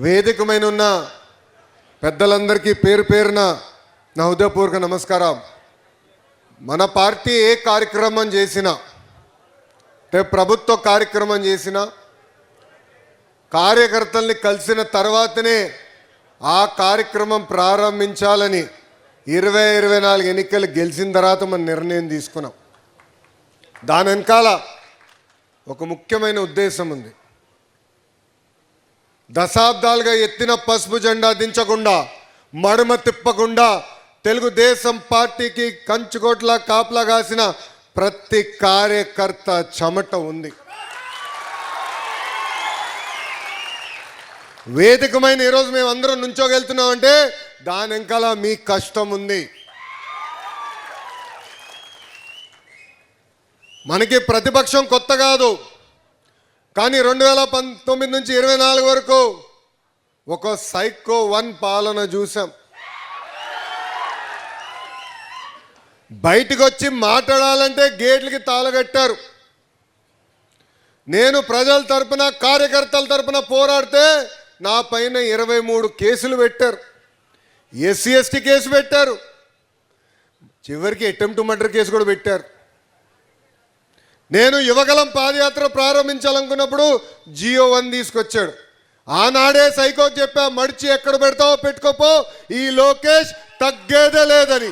వేదికమైన ఉన్న పెద్దలందరికీ పేరు పేరున నా హృదయపూర్వక నమస్కారం. మన పార్టీ ఏ కార్యక్రమం చేసినా అంటే ప్రభుత్వ కార్యక్రమం చేసినా కార్యకర్తల్ని కలిసిన తర్వాతనే ఆ కార్యక్రమం ప్రారంభించాలని 2024 ఎన్నికలు గెలిచిన తర్వాత మనం నిర్ణయం తీసుకున్నాం. దాని వెనకాల ఒక ముఖ్యమైన ఉద్దేశం ఉంది. దశాబ్దాలుగా ఎత్తిన పసుపు జెండా దించకుండా మడమ తిప్పకుండా తెలుగుదేశం పార్టీకి కంచుకోట్ల కాపలా కాసిన ప్రతి కార్యకర్త చెమట ఉంది. వేదికమైన ఈరోజు మేము అందరం నుంచోగెళ్తున్నామంటే దాని వెనకాల మీ కష్టం ఉంది. మనకి ప్రతిపక్షం కొత్త కాదు, కానీ 2019 నుంచి 24 వరకు ఒక సైకో 1 పాలన చూసాం. బయటకు వచ్చి మాట్లాడాలంటే గేట్లకి తాళగట్టారు. నేను ప్రజల తరపున కార్యకర్తల తరపున పోరాడితే నా పైన 23 కేసులు పెట్టారు. ఎస్సీ ఎస్టీ కేసు పెట్టారు, చివరికి అటెంప్ట్ మర్డర్ కేసు కూడా పెట్టారు. నేను యువగలం పాదయాత్ర ప్రారంభించాలనుకున్నప్పుడు జియో 1 తీసుకొచ్చాడు. ఆనాడే సైకోకి చెప్పా, మడిచి ఎక్కడ పెడతావో పెట్టుకోపో, ఈ లోకేష్ తగ్గేదే లేదని.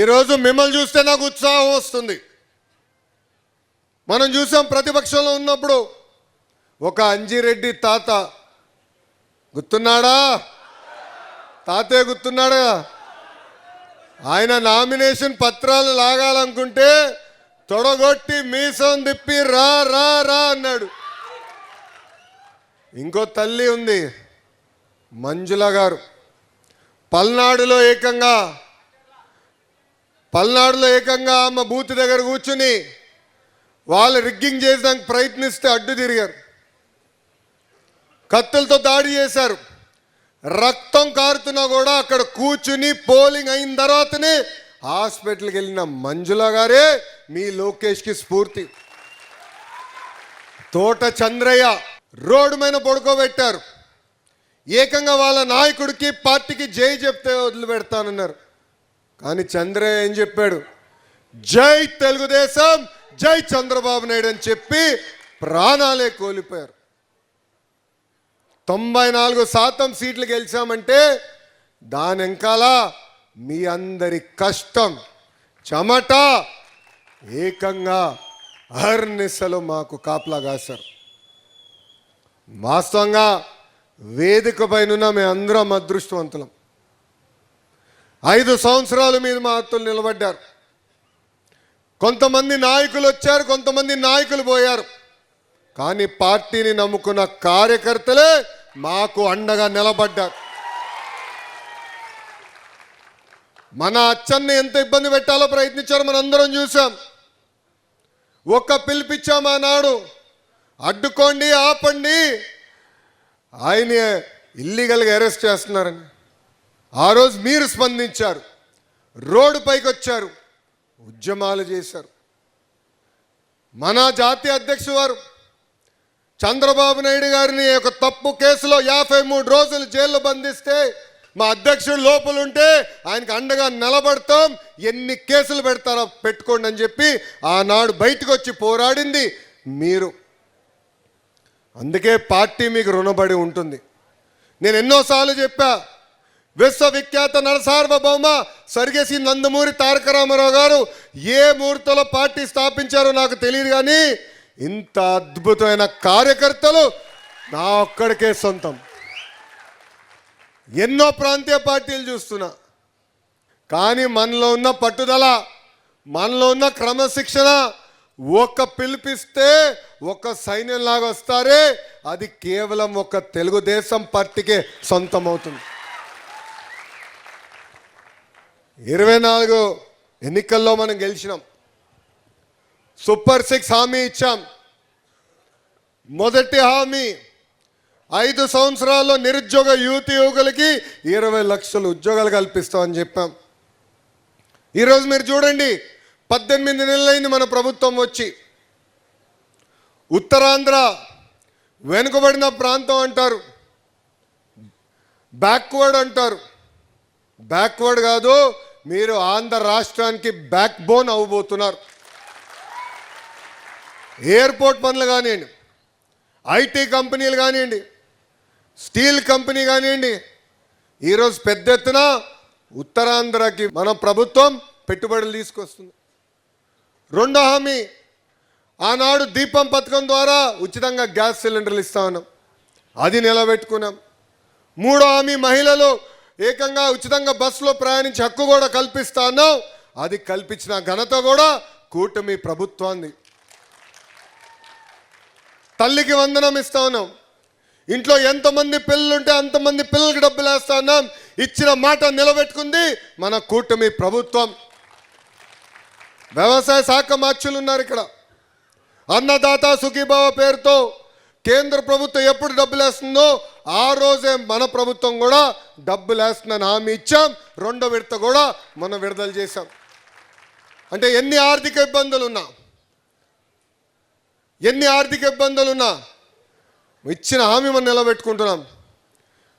ఈరోజు మిమ్మల్ని చూస్తే నాకు ఉత్సాహం వస్తుంది. మనం చూసాం ప్రతిపక్షంలో ఉన్నప్పుడు ఒక అంజిరెడ్డి తాత గుర్తున్నాడా? తాతే గుర్తున్నాడా? ఆయన నామినేషన్ పత్రాలు లాగాలనుకుంటే తొడగొట్టి మీసం తిప్పి రా రా రా అన్నాడు. ఇంకో తల్లి ఉంది మంజుల గారు, పల్నాడులో ఏకంగా ఆమె బూత్ దగ్గర కూర్చుని వాళ్ళు రిగ్గింగ్ చేసడానికి ప్రయత్నిస్తే అడ్డు తిరిగారు, కత్తులతో దాడి చేశారు. రక్తం కారుతున్నా కూడా అక్కడ కూర్చుని పోలింగ్ అయిన తర్వాతనే హాస్పిటల్కి వెళ్ళిన మంజుల గారే మీ లోకేష్కి స్ఫూర్తి. తోట చంద్రయ్య రోడ్డు మీద పడుకోబెట్టారు. ఏకంగా వాళ్ళ నాయకుడికి పార్టీకి జై చెప్తే వదిలిపెడతానన్నారు. కానీ చంద్రయ్య ఏం చెప్పాడు? జై తెలుగుదేశం, జై చంద్రబాబు నాయుడు అని చెప్పి ప్రాణాలే కోల్పోయారు. 94% సీట్లు గెలిచామంటే దాని వెనకాల మీ అందరి కష్టం చెమట ఏకంగా అహర్నిశలు మాకు కాపలా కాశారు. వాస్తవంగా వేదిక పైన మేము అందరం అదృష్టవంతులం. 5 సంవత్సరాల మీద మా హత్తులు నిలబడ్డారు. కొంతమంది నాయకులు వచ్చారు, కొంతమంది నాయకులు పోయారు. కానీ పార్టీని నమ్ముకున్న కార్యకర్తలే మాకు అండగా నిలబడ్డారు. మన అచ్చన్ని ఎంత ఇబ్బంది పెట్టాలో ప్రయత్నించారో మనందరం చూసాం. ఒక్క పిలిపించాం ఆనాడు, అడ్డుకోండి, ఆపండి, ఆయన ఇల్లీగల్గా అరెస్ట్ చేస్తున్నారని. ఆ రోజు మీరు స్పందించారు, రోడ్డు పైకి వచ్చారు, ఉద్యమాలు చేశారు. మన జాతీయ అధ్యక్షుడు వారు చంద్రబాబు నాయుడు గారిని ఒక తప్పు కేసులో 53 రోజులు జైల్లో బంధిస్తే మా అధ్యక్షుడు లోపల ఉంటే ఆయనకు అండగా నిలబడతాం, ఎన్ని కేసులు పెడతారో పెట్టుకోండి అని చెప్పి ఆనాడు బయటకు వచ్చి పోరాడింది మీరు. అందుకే పార్టీ మీకు రుణపడి ఉంటుంది. నేను ఎన్నోసార్లు చెప్పా, విశ్వవిఖ్యాత నరసార్వభౌమ స్వర్గీయ నందమూరి తారక రామారావు గారు ఏ ముహూర్తంలో పార్టీ స్థాపించారో నాకు తెలియదు, కానీ ఇంత అద్భుతమైన కార్యకర్తలు నా ఒక్కడికే సొంతం. ఎన్నో ప్రాంతీయ పార్టీలు చూస్తున్నా, కానీ మనలో ఉన్న పట్టుదల, మనలో ఉన్న క్రమశిక్షణ, ఒక పిలిపిస్తే ఒక సైన్యంలాగా వస్తారే, అది కేవలం ఒక తెలుగుదేశం పార్టీకే సొంతం అవుతుంది. 24 ఎన్నికల్లో మనం గెలిచినాం. సూపర్ 6 హామీ ఇచ్చాం. మొదటి హామీ 5 సంవత్సరాల్లో నిరుద్యోగ యువకులకి 20 లక్షల ఉద్యోగాలు కల్పిస్తామని చెప్పాం. ఈరోజు మీరు చూడండి, 18 నెలలైంది మన ప్రభుత్వం వచ్చి. ఉత్తరాంధ్ర వెనుకబడిన ప్రాంతం అంటారు, బ్యాక్వర్డ్ అంటారు. బ్యాక్వర్డ్ కాదు, మీరు ఆంధ్ర రాష్ట్రానికి బ్యాక్ బోన్ అవ్వబోతున్నారు. ఎయిర్పోర్ట్ పనులు కానివ్వండి, ఐటీ కంపెనీలు కానివ్వండి, స్టీల్ కంపెనీ కానివ్వండి, ఈరోజు పెద్ద ఎత్తున ఉత్తరాంధ్రకి మన ప్రభుత్వం పెట్టుబడులు తీసుకొస్తుంది. రెండో హామీ, ఆనాడు దీపం పథకం ద్వారా ఉచితంగా గ్యాస్ సిలిండర్లు ఇస్తా ఉన్నాం, అది నిలబెట్టుకున్నాం. మూడో హామీ, మహిళలు ఏకంగా ఉచితంగా బస్సులో ప్రయాణించే హక్కు కూడా కల్పిస్తా ఉన్నాం, అది కల్పించిన ఘనత కూడా కూటమి ప్రభుత్వాన్ని. తల్లికి వందనం ఇస్తా ఉన్నాం, ఇంట్లో ఎంతమంది పిల్లలుంటే అంతమంది పిల్లలకి డబ్బులు వేస్తా ఉన్నాం, ఇచ్చిన మాట నిలబెట్టుకుంది మన కూటమి ప్రభుత్వం. వ్యవసాయ శాఖ మార్చులు ఉన్నారు ఇక్కడ. అన్నదాత సుఖీభావ పేరుతో కేంద్ర ప్రభుత్వం ఎప్పుడు డబ్బులు వేస్తుందో ఆ రోజే మన ప్రభుత్వం కూడా డబ్బులు వేస్తుందని హామీ ఇచ్చాం. రెండో విడత కూడా మనం విడుదల చేశాం. అంటే ఎన్ని ఆర్థిక ఇబ్బందులున్నా ఇచ్చిన హామీ మనం నిలబెట్టుకుంటున్నాం.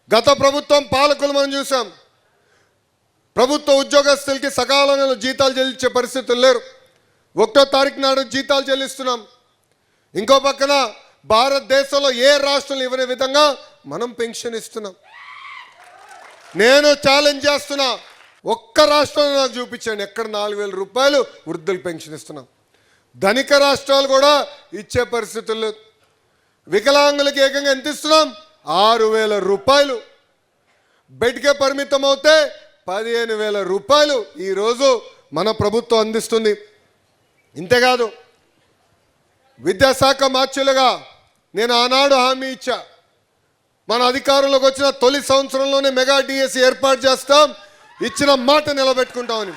గత ప్రభుత్వం పాలకులు మనం చూసాం, ప్రభుత్వ ఉద్యోగస్తులకి సకాలంలో జీతాలు చెల్లించే పరిస్థితులు లేరు. 1వ తారీఖు నాడు జీతాలు చెల్లిస్తున్నాం. ఇంకో పక్కన భారతదేశంలో ఏ రాష్ట్రంలో ఇవ్వని విధంగా మనం పెన్షన్ ఇస్తున్నాం. నేను ఛాలెంజ్ చేస్తున్నా, ఒక్క రాష్ట్రంలో నాకు చూపించండి ఎక్కడ 4,000 రూపాయలు వృద్ధులు పెన్షన్ ఇస్తున్నాం. ధనిక రాష్ట్రాలు కూడా ఇచ్చే పరిస్థితులు లేదు. వికలాంగులకి ఏకంగా ఎంత ఇస్తున్నాం? 6,000 రూపాయలు. బెడ్కే పరిమితం అవుతే 15,000 రూపాయలు ఈరోజు మన ప్రభుత్వం అందిస్తుంది. ఇంతేకాదు, విద్యాశాఖ మార్చులుగా నేను ఆనాడు హామీ ఇచ్చా, మన అధికారంలోకి వచ్చిన తొలి సంవత్సరంలోనే మెగా డిఎస్సి ఏర్పాటు చేస్తాం, ఇచ్చిన మాట నిలబెట్టుకుంటామని.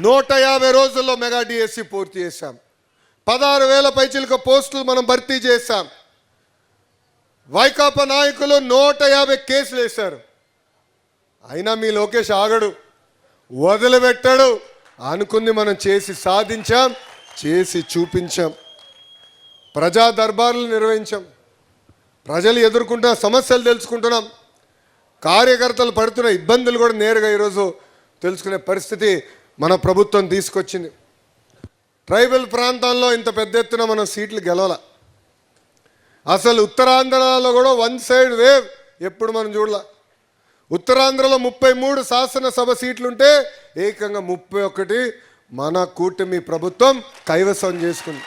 150 రోజుల్లో మెగా డిఎస్సి పూర్తి చేశాం. 16,000 పైచిలుక పోస్టులు మనం భర్తీ చేశాం. వైకాపా నాయకులు 150 కేసులు వేశారు. అయినా మీ లోకేష్ ఆగడు, వదిలిపెట్టాడు. అనుకుంది మనం చేసి సాధించాం, చేసి చూపించాం. ప్రజా దర్బార్లు నిర్వహించాం. ప్రజలు ఎదుర్కొంటున్న సమస్యలు తెలుసుకుంటున్నాం. కార్యకర్తలు పడుతున్న ఇబ్బందులు కూడా నేరుగా ఈరోజు తెలుసుకునే పరిస్థితి మన ప్రభుత్వం తీసుకొచ్చింది. ట్రైబల్ ప్రాంతాల్లో ఇంత పెద్ద ఎత్తున మనం సీట్లు గెలవాల. అసలు ఉత్తరాంధ్రలో కూడా వన్ సైడ్ వేవ్ ఎప్పుడు మనం చూడాల. ఉత్తరాంధ్రలో 33 శాసనసభ సీట్లుంటే ఏకంగా 31 మన కూటమి ప్రభుత్వం కైవసం చేసుకుంది.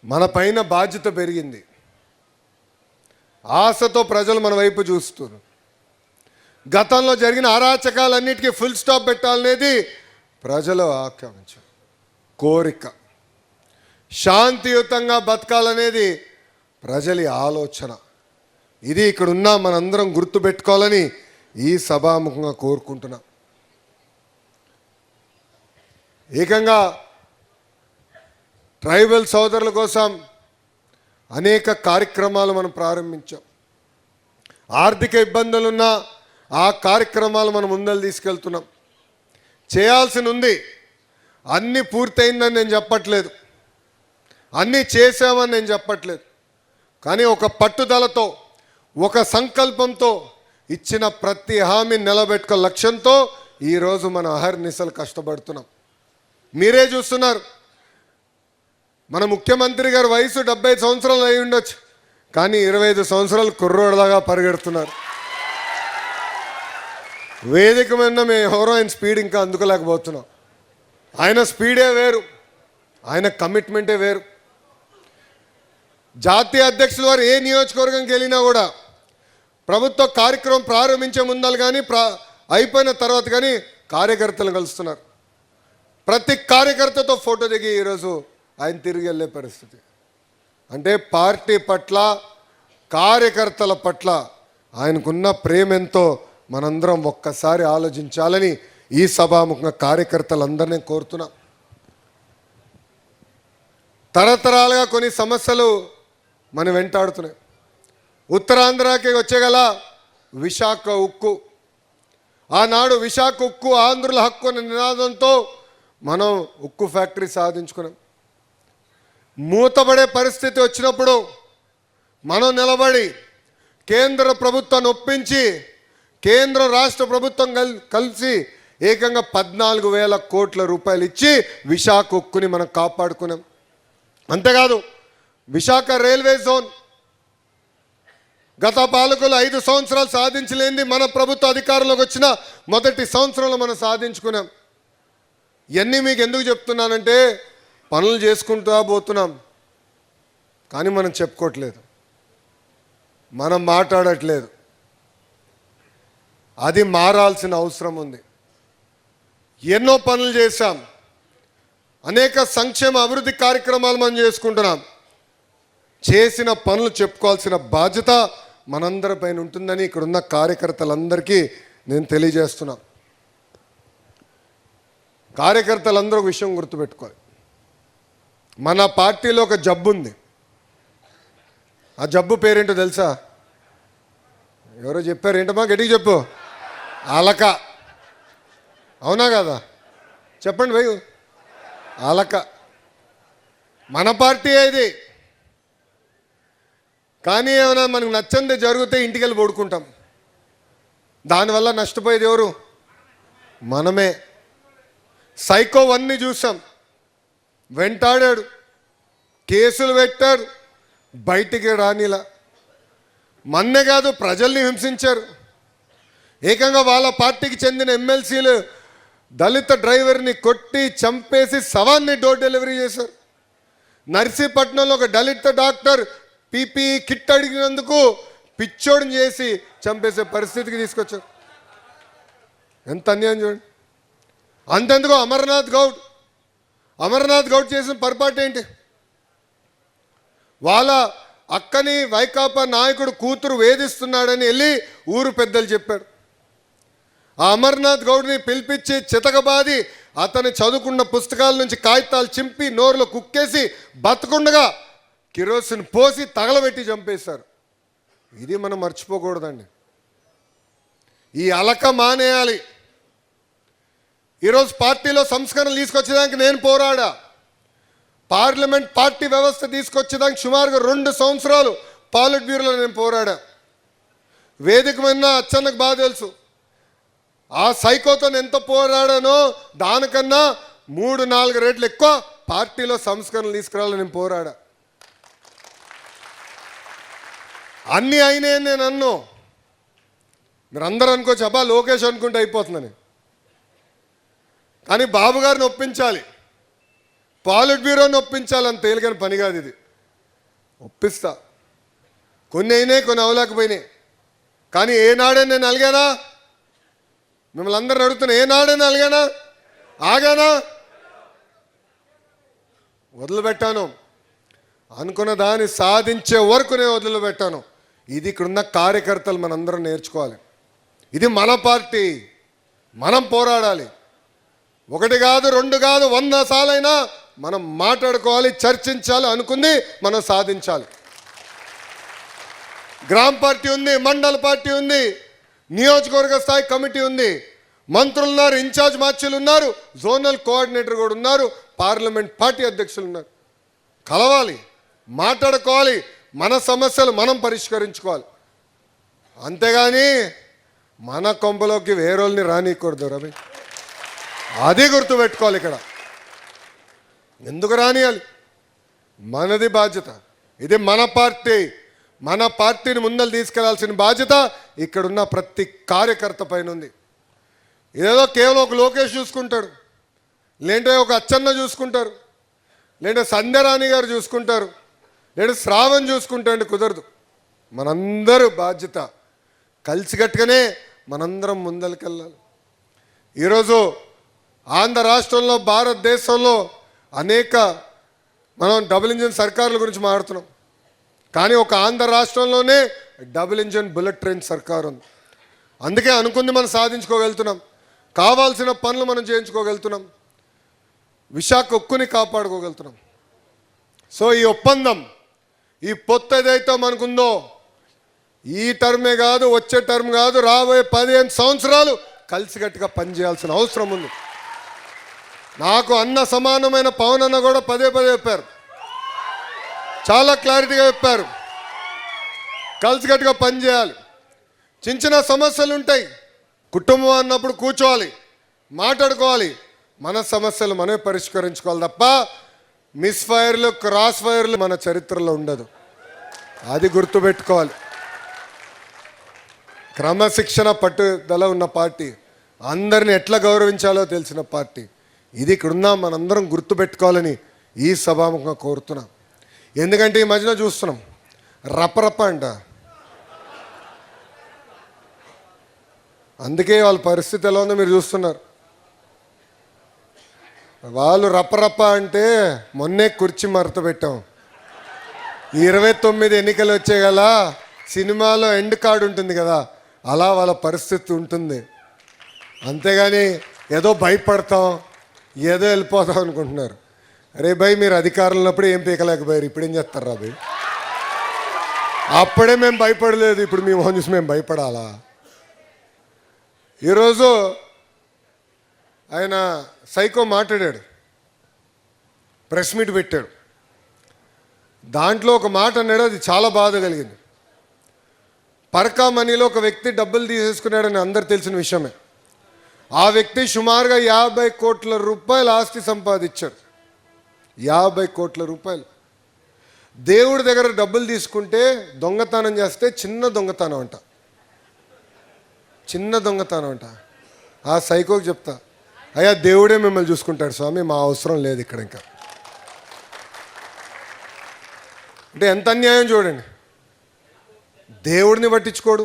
మన పైన బాధ్యత పెరిగింది. ఆశతో ప్రజలు మన వైపు చూస్తున్నారు. గతంలో జరిగిన అరాచకాలన్నిటికీ ఫుల్ స్టాప్ పెట్టాలనేది ప్రజల ఆకాంక్ష, కోరిక. శాంతియుతంగా బతకాలనేది ప్రజల ఆలోచన. ఇది ఇక్కడ ఉన్న మనందరం గుర్తుపెట్టుకోవాలని ఈ సభాముఖంగా కోరుకుంటున్నాం. ఏకంగా ట్రైబల్ సోదరుల కోసం అనేక కార్యక్రమాలు మనం ప్రారంభించాం. ఆర్థిక ఇబ్బందులున్న ఆ కార్యక్రమాలు మనం ముందలు తీసుకెళ్తున్నాం. చేయాల్సి ఉంది, అన్నీ పూర్తయిందని నేను చెప్పట్లేదు, అన్నీ చేసామని నేను చెప్పట్లేదు. కానీ ఒక పట్టుదలతో, ఒక సంకల్పంతో ఇచ్చిన ప్రతి హామీ నిలబెట్టుకో లక్ష్యంతో ఈరోజు మనం అహర్నిశలు కష్టపడుతున్నాం. మీరే చూస్తున్నారు, మన ముఖ్యమంత్రి గారి వయసు 75 సంవత్సరాలు అయి ఉండొచ్చు, కానీ 25 సంవత్సరాలు కుర్రోడలాగా పరిగెడుతున్నారు. వేదిక మీద మేము ఎవరో ఆయన స్పీడ్ ఇంకా అందుకోలేకపోతున్నాం. ఆయన స్పీడే వేరు, ఆయన కమిట్మెంటే వేరు. జాతీయ అధ్యక్షుల వారు ఏ నియోజకవర్గంకి వెళ్ళినా కూడా ప్రభుత్వ కార్యక్రమం ప్రారంభించే ముందలు కానీ అయిపోయిన తర్వాత కానీ కార్యకర్తలు కలుస్తున్నారు. ప్రతి కార్యకర్తతో ఫోటో దిగి ఈరోజు ఆయన తిరిగి వెళ్ళే పరిస్థితి. అంటే పార్టీ పట్ల, కార్యకర్తల పట్ల ఆయనకున్న ప్రేమ ఎంతో మనందరం ఒక్కసారి ఆలోచించాలని ఈ సభాముఖంగా కార్యకర్తలందరినీ కోరుతున్నాం. తరతరాలుగా కొన్ని సమస్యలు మనం వెంటాడుతున్నాయి. ఉత్తరాంధ్రకి వచ్చేగల విశాఖ ఉక్కు, ఆనాడు విశాఖ ఉక్కు ఆంధ్రుల హక్కు అనే నినాదంతో మనం ఉక్కు ఫ్యాక్టరీ సాధించుకున్నాం. మూతపడే పరిస్థితి వచ్చినప్పుడు మనం నిలబడి కేంద్ర ప్రభుత్వాన్ని ఒప్పించి కేంద్ర రాష్ట్ర ప్రభుత్వం కలిసి ఏకంగా 14,000 కోట్ల రూపాయలు ఇచ్చి విశాఖ ఉక్కుని మనం కాపాడుకున్నాం. అంతేకాదు విశాఖ రైల్వే జోన్ గత పాలకులు 5 సంవత్సరాలు సాధించలేనిది మన ప్రభుత్వ అధికారంలోకి వచ్చిన మొదటి సంవత్సరంలో మనం సాధించుకున్నాం. ఇవన్నీ మీకు ఎందుకు చెప్తున్నానంటే పనులు చేసుకుంటూ పోతున్నాం, కానీ మనం చెప్పుకోవట్లేదు, మనం మాట్లాడట్లేదు. అది మారాల్సిన అవసరం ఉంది. ఎన్నో పనులు చేశాం, అనేక సంక్షేమ అభివృద్ధి కార్యక్రమాలు మనం చేసుకుంటున్నాం. చేసిన పనులు చెప్పుకోవాల్సిన బాధ్యత మనందరిపైన ఉంటుందని ఇక్కడున్న కార్యకర్తలందరికీ నేను తెలియజేస్తున్నా. కార్యకర్తలందరూ ఒక విషయం గుర్తుపెట్టుకోవాలి. మన పార్టీలో ఒక జబ్బు ఉంది. ఆ జబ్బు పేరేంటో తెలుసా? ఎవరో చెప్పారు, ఏంటమ్మా గట్టిగా చెప్పు. అలక. అవునా కదా? చెప్పండి భయ్. అలక. మన పార్టీ ఇది. కానీ ఏమైనా మనకు నచ్చంది జరిగితే ఇంటికి వెళ్ళి పడుకుంటాం. దానివల్ల నష్టపోయేది ఎవరు? మనమే. సైకో 1ని చూసాం, వెంటాడాడు, కేసులు పెట్టాడు, బయటికి రానిలా. మన్నే కాదు ప్రజల్ని హింసించారు. ఏకంగా వాళ్ళ పార్టీకి చెందిన ఎమ్మెల్సీలు దళిత డ్రైవర్ని కొట్టి చంపేసి శవాన్ని డోర్ డెలివరీ చేశారు. నర్సీపట్నంలో ఒక దళిత డాక్టర్ పీపీ కిట్ అడిగినందుకు పిచ్చోడిని చేసి చంపేసే పరిస్థితికి తీసుకొచ్చారు. ఎంత అన్యాయం చూడండి. అంతెందుకు అమర్నాథ్ గౌడ్ చేసిన పొరపాటు ఏంటి? వాళ్ళ అక్కని వైకాపా నాయకుడు కూతురు వేధిస్తున్నాడని వెళ్ళి ఊరు పెద్దలు చెప్పారు. ఆ అమర్నాథ్ గౌడ్ని పిలిపించి చితకబాది అతను చదువుకున్న పుస్తకాల నుంచి కాగితాలు చింపి నోరులో కుక్కేసి బతకుండగా కిరోసిన్ పోసి తగలబెట్టి చంపేశారు. ఇది మనం మర్చిపోకూడదండి. ఈ అలక మానేయాలి. ఈరోజు పార్టీలో సంస్కరణలు తీసుకొచ్చేదానికి నేను పోరాడా. పార్లమెంట్ పార్టీ వ్యవస్థ తీసుకొచ్చేదానికి సుమారుగా 2 సంవత్సరాలు పాలిట్ బ్యూరోలో నేను పోరాడా. వేదిక మీద అచ్చన్నకు బాగా తెలుసు. ఆ సైకోతో ఎంత పోరాడానో దానికన్నా 3-4 రెట్లు ఎక్కువ పార్టీలో సంస్కరణలు తీసుకురావాలని నేను పోరాడా. అన్నీ అయినాయని నేను అన్ను. మీరు అందరూ అనుకోవచ్చు అబ్బా లోకేష్ అనుకుంటే అయిపోతుందని. కానీ బాబు గారిని ఒప్పించాలి, పాలిట్ బ్యూరోని ఒప్పించాలి. అంత తేలికైన పని కాదు ఇది. ఒప్పిస్తా. కొన్ని అయినాయి, కొన్ని అవలేకపోయినాయి. కానీ ఏనాడే నేను అలిగానా? మిమ్మల్ని అందరూ అడుగుతున్నా, ఏనాడే నేను అలిగానా? ఆగానా? వదిలిపెట్టాను. అనుకున్న దాన్ని సాధించే వరకు నేను వదిలిపెట్టాను. ఇది ఇక్కడున్న కార్యకర్తలు మనందరం నేర్చుకోవాలి. ఇది మన పార్టీ, మనం పోరాడాలి. 1 కాదు 2 కాదు 100 సార్లైనా మనం మాట్లాడుకోవాలి, చర్చించాలి, అనుకుంది మనం సాధించాలి. గ్రామ పార్టీ ఉంది, మండల పార్టీ ఉంది, నియోజకవర్గ స్థాయి కమిటీ ఉంది, మంత్రులు ఉన్నారు, ఇన్ఛార్జ్ మార్చీలు ఉన్నారు, జోనల్ కోఆర్డినేటర్ కూడా ఉన్నారు, పార్లమెంట్ పార్టీ అధ్యక్షులు ఉన్నారు. కలవాలి, మాట్లాడుకోవాలి, మన సమస్యలు మనం పరిష్కరించుకోవాలి. అంతేగాని మన కొంపలోకి వేరేల్ని రానియకూడదు రవి. అది గుర్తుపెట్టుకోవాలి. ఇక్కడ ఎందుకు రానియాలి? మనది బాధ్యత. ఇది మన పార్టీ. మన పార్టీని ముందలు తీసుకెళ్లాల్సిన బాధ్యత ఇక్కడున్న ప్రతి కార్యకర్త పైన ఉంది. ఇదేదో కేవలం ఒక లోకేష్ చూసుకుంటాడు, లేదంటే ఒక అచ్చన్న చూసుకుంటారు, లేదంటే సంధ్యారాణి గారు చూసుకుంటారు, లేదంటే శ్రావణ్ చూసుకుంటాడు. కుదరదు. మనందరూ బాధ్యత. కలిసికట్టుగానే మనందరం ముందరికెళ్ళాలి. ఈరోజు ఆంధ్ర రాష్ట్రంలో, భారతదేశంలో అనేక మనం డబుల్ ఇంజిన్ సర్కారుల గురించి మాట్లాడుతున్నాం. కానీ ఒక ఆంధ్ర రాష్ట్రంలోనే డబుల్ ఇంజిన్ బుల్లెట్ ట్రైన్ సర్కారు ఉంది. అందుకే అనుకుంది మనం సాధించుకోగలుగుతున్నాం, కావాల్సిన పనులు మనం చేయించుకోగలుగుతున్నాం, విశాఖ ఉక్కుని కాపాడుకోగలుగుతున్నాం. సో ఈ ఒప్పందం, ఈ పొత్తు ఏదైతే మనకుందో, ఈ టర్మే కాదు, వచ్చే టర్మ్ కాదు, రాబోయే 15 సంవత్సరాలు కలిసికట్టుగా పనిచేయాల్సిన అవసరం ఉంది. నాకు అన్న సమానమైన పవన్ అన్న కూడా పదే పదే చెప్పారు, చాలా క్లారిటీగా చెప్పారు. కలిసికట్టుగా పనిచేయాలి. చిన్న చిన్న సమస్యలు ఉంటాయి, కుటుంబం అన్నప్పుడు కూర్చోవాలి, మాట్లాడుకోవాలి, మన సమస్యలు మనమే పరిష్కరించుకోవాలి తప్ప మిస్ ఫైర్లు క్రాస్ ఫైర్లు మన చరిత్రలో ఉండదు. అది గుర్తుపెట్టుకోవాలి. క్రమశిక్షణ పట్టుదల ఉన్న పార్టీ, అందరిని ఎట్లా గౌరవించాలో తెలిసిన పార్టీ. ఇది ఇక్కడున్నా మనందరం గుర్తుపెట్టుకోవాలని ఈ సభాముఖంగా కోరుతున్నాం. ఎందుకంటే ఈ మధ్యన చూస్తున్నాం రపరప అంట. అందుకే వాళ్ళ పరిస్థితి ఎలా ఉందో మీరు చూస్తున్నారు. వాళ్ళు రపరప అంటే మొన్నే కుర్చీ మరత పెట్టాం. 29 ఎన్నికలు వచ్చే గల సినిమాలో ఎండ్ కార్డు ఉంటుంది కదా, అలా వాళ్ళ పరిస్థితి ఉంటుంది. అంతేగాని ఏదో భయపడతాం, ఏదో వెళ్ళిపోతాం అనుకుంటున్నారు. అరే భయ్, మీరు అధికారంలో ఉన్నప్పుడు ఏం పీకలేకపోయారు, ఇప్పుడు ఏం చేస్తారు రా భయ్? అప్పుడే మేము భయపడలేదు, ఇప్పుడు మీ మొహం చూసి మేము భయపడాలా? ఈరోజు ఆయన సైకో మాట్లాడాడు, ప్రెస్ మీట్ పెట్టాడు. దాంట్లో ఒక మాట అన్నాడు, అది చాలా బాధ కలిగింది. పర్కా మనీలో ఒక వ్యక్తి డబ్బులు తీసేసుకున్నాడని అందరు తెలిసిన విషయమే. ఆ వ్యక్తి సుమారుగా 50 కోట్ల రూపాయల ఆస్తి సంపాదించాడు. 50 కోట్ల రూపాయలు. దేవుడి దగ్గర డబ్బులు తీసుకుంటే దొంగతనం చేస్తే చిన్న దొంగతనం అంట, చిన్న దొంగతనం అంట. ఆ సైకోకి చెప్తా, అయ్యా దేవుడే మిమ్మల్ని చూసుకుంటాడు స్వామి, మా అవసరం లేదు ఇక్కడ ఇంకా. అంటే ఎంత అన్యాయం చూడండి. దేవుడిని పట్టించుకోడు,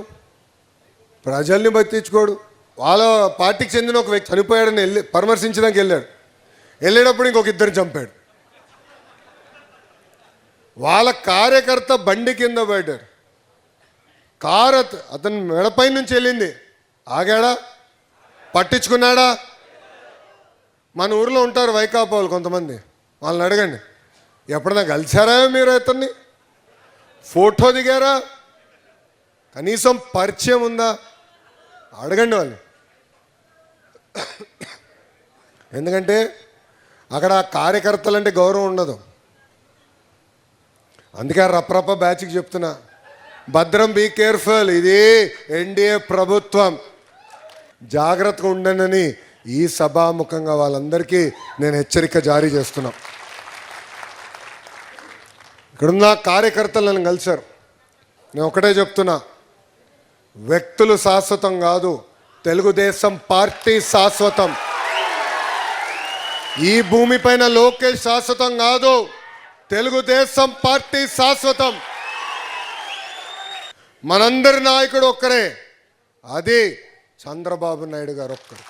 ప్రజల్ని పట్టించుకోడు. వాళ్ళ పార్టీకి చెందిన ఒక వ్యక్తి చనిపోయాడని పరామర్శించడానికి వెళ్ళేటప్పుడు ఇంకొక ఇద్దరు చంపాడు. వాళ్ళ కార్యకర్త బండి కింద పడ్డాడు, కారు అతని మెడపై నుంచి వెళ్ళింది. ఆగాడా? పట్టించుకున్నాడా? మన ఊర్లో ఉంటారు వైకాపా వాళ్ళు కొంతమంది, వాళ్ళని అడగండి, ఎప్పుడన్నా కలిసారా మీరు అతన్ని? ఫోటో దిగారా? కనీసం పరిచయం ఉందా? అడగండి వాళ్ళు. ఎందుకంటే అక్కడ కార్యకర్తలంటే గౌరవం ఉండదు. అందుకే రప్రప బ్యాచ్కి చెప్తున్నా, భద్రం, బీ కేర్ఫుల్, ఇది ఎన్డీఏ ప్రభుత్వం, జాగ్రత్తగా ఉండండి ఈ సభాముఖంగా వాళ్ళందరికీ నేను హెచ్చరిక జారీ చేస్తున్నా. ఇక్కడున్న కార్యకర్తలు నన్ను కలిశారు. నేను ఒకటే చెప్తున్నా, వ్యక్తులు శాశ్వతం కాదు, తెలుగుదేశం పార్టీ శాశ్వతం. ఈ భూమిపైన లోకేష్ శాశ్వతం కాదు, తెలుగుదేశం పార్టీ శాశ్వతం. మనందరి నాయకుడు ఒక్కరే, అది చంద్రబాబు నాయుడు గారు ఒక్కరు.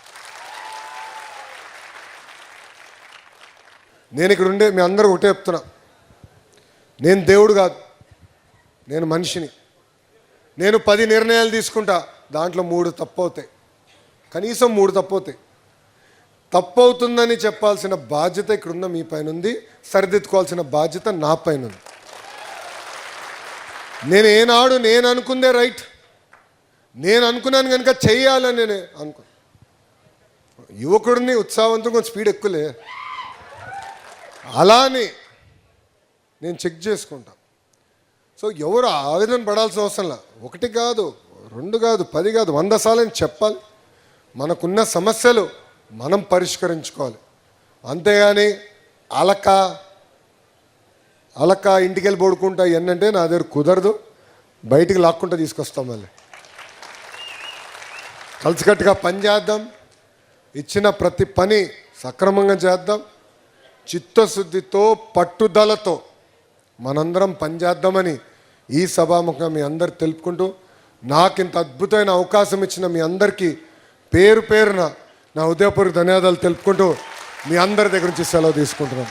నేను ఇక్కడ ఉండే మీ అందరూ ఒకటే చెప్తున్నా, నేను దేవుడు కాదు, నేను మనిషిని. నేను 10 నిర్ణయాలు తీసుకుంటా, దాంట్లో 3 తప్పవుతాయి, కనీసం 3 తప్పవుతాయి. తప్పవుతుందని చెప్పాల్సిన బాధ్యత ఇక్కడున్న మీ పైన ఉంది, సరిదిద్దుకోవాల్సిన బాధ్యత నా పైన ఉంది. నేను ఏనాడు నేను అనుకుందే రైట్, నేను అనుకున్నాను కనుక చెయ్యాలని నేను అనుకో. యువకుడిని ఉత్సాహవంతం కొంచెం స్పీడ్ ఎక్కువలే, అలా అని నేను చెక్ చేసుకుంటా. సో ఎవరు ఆవేదన పడాల్సిన అవసరంలా. 1 కాదు, 2 కాదు, 10 కాదు, 100 సార్లు అని చెప్పాలి. మనకున్న సమస్యలు మనం పరిష్కరించుకోవాలి. అంతేగాని అలక ఇంటికి వెళ్ళి పడుకుంటా ఏంటంటే నా దగ్గర కుదరదు, బయటికి లాక్కుంటా తీసుకొస్తాం. మళ్ళీ కలిసికట్టుగా పని చేద్దాం, ఇచ్చిన ప్రతి పని సక్రమంగా చేద్దాం, చిత్తశుద్ధితో పట్టుదలతో మనందరం పనిచేద్దామని ఈ సభాముఖంగా మీ అందరు తెలుపుకుంటూ, నాకు ఇంత అద్భుతమైన అవకాశం ఇచ్చిన మీ అందరికీ పేరు పేరున నా హృదయపూర్వక ధన్యవాదాలు తెలుపుకుంటూ మీ అందరి దగ్గర నుంచి సెలవు తీసుకుంటున్నాను.